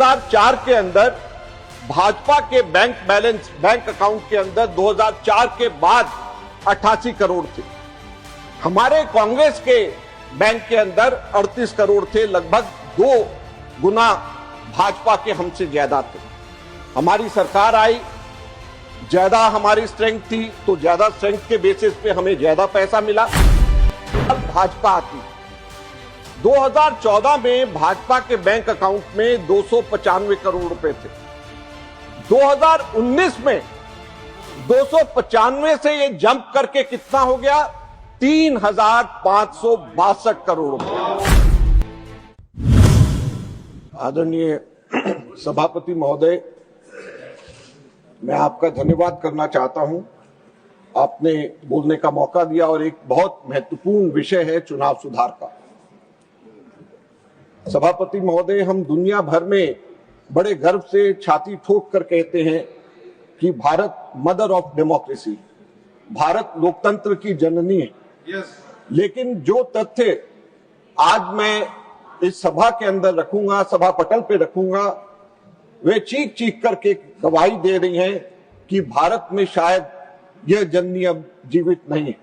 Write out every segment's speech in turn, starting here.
2004 के अंदर भाजपा के बैंक अकाउंट के अंदर 2004 के बाद 88 करोड़ थे। हमारे कांग्रेस के बैंक के अंदर 38 करोड़ थे, लगभग 2 गुना भाजपा के हमसे ज्यादा थे। हमारी सरकार आई, ज्यादा हमारी स्ट्रेंथ थी, तो ज्यादा स्ट्रेंथ के बेसिस पे हमें ज्यादा पैसा मिला। अब भाजपा आती, 2014 में भाजपा के बैंक अकाउंट में 295 करोड़ रुपए थे। 2019 में 295 से ये जंप करके कितना हो गया, 3,562 करोड़ रुपए। आदरणीय सभापति महोदय, मैं आपका धन्यवाद करना चाहता हूं। आपने बोलने का मौका दिया और एक बहुत महत्वपूर्ण विषय है चुनाव सुधार का। सभापति महोदय, हम दुनिया भर में बड़े गर्व से छाती ठोक कर कहते हैं कि Bharat mother of democracy, Bharat लोकतंत्र की जननी है। लेकिन जो तथ्य आज मैं इस सभा के अंदर रखूंगा, सभा पटल पे रखूंगा, वे चीख चीख करके गवाही दे रही हैं कि भारत में शायद यह जननी अब जीवित नहीं है।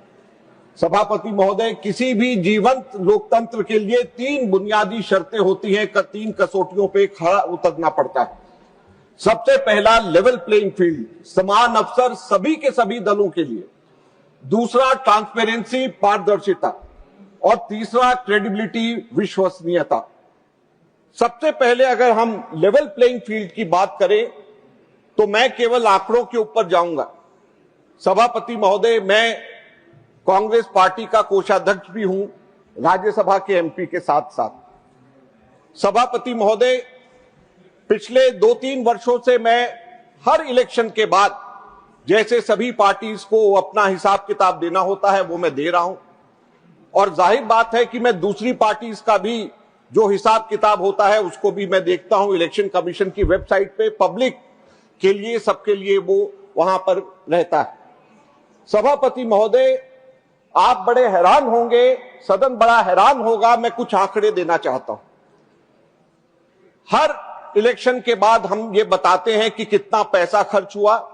सभापति महोदय, किसी भी जीवंत लोकतंत्र के लिए 3 बुनियादी शर्तें होती हैं, 3 कसौटियों पे खड़ा उतरना पड़ता है। सबसे पहला लेवल प्लेइंग फील्ड, समान अवसर सभी के सभी दलों के लिए। दूसरा ट्रांसपेरेंसी, पारदर्शिता। और तीसरा क्रेडिबिलिटी, विश्वसनीयता। सबसे पहले अगर हम लेवल प्लेइंग फील्ड की बात करें तो मैं केवल आंकड़ों के ऊपर जाऊंगा। सभापति महोदय, मैं कांग्रेस पार्टी का कोषाध्यक्ष भी हूं, राज्यसभा के एमपी के साथ साथ। सभापति महोदय, पिछले 2-3 वर्षों से मैं हर इलेक्शन के बाद जैसे सभी पार्टीज को अपना हिसाब किताब देना होता है वो मैं दे रहा हूं, और जाहिर बात है कि मैं दूसरी पार्टीज का भी जो हिसाब किताब होता है उसको भी मैं देखता हूं। इलेक्शन कमीशन की वेबसाइट पे पब्लिक के लिए, सबके लिए वो वहां पर रहता है। सभापति महोदय, आप बड़े हैरान होंगे, सदन बड़ा हैरान होगा, मैं कुछ आंकड़े देना चाहता हूं। हर इलेक्शन के बाद हम ये बताते हैं कि कितना पैसा खर्च हुआ,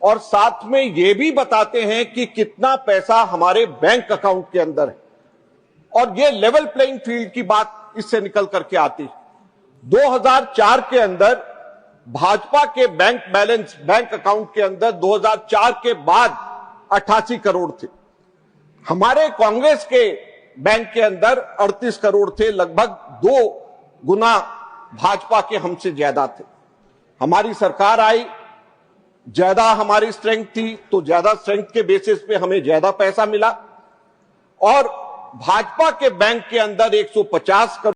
और साथ में ये भी बताते हैं कि कितना पैसा हमारे बैंक अकाउंट के अंदर है। और ये लेवल प्लेइंग फील्ड की बात इससे निकल करके आती। 2004 के अंदर भाजपा के बैंक अकाउंट के अंदर 2004 के बाद 88 करोड़ थे। हमारे कांग्रेस के बैंक के अंदर 38 करोड़ थे, लगभग 2 गुना भाजपा के हमसे ज्यादा थे। हमारी सरकार आई, ज्यादा हमारी स्ट्रेंथ थी, तो ज्यादा स्ट्रेंथ के बेसिस पे हमें ज्यादा पैसा मिला। और भाजपा के बैंक के अंदर 150 करोड़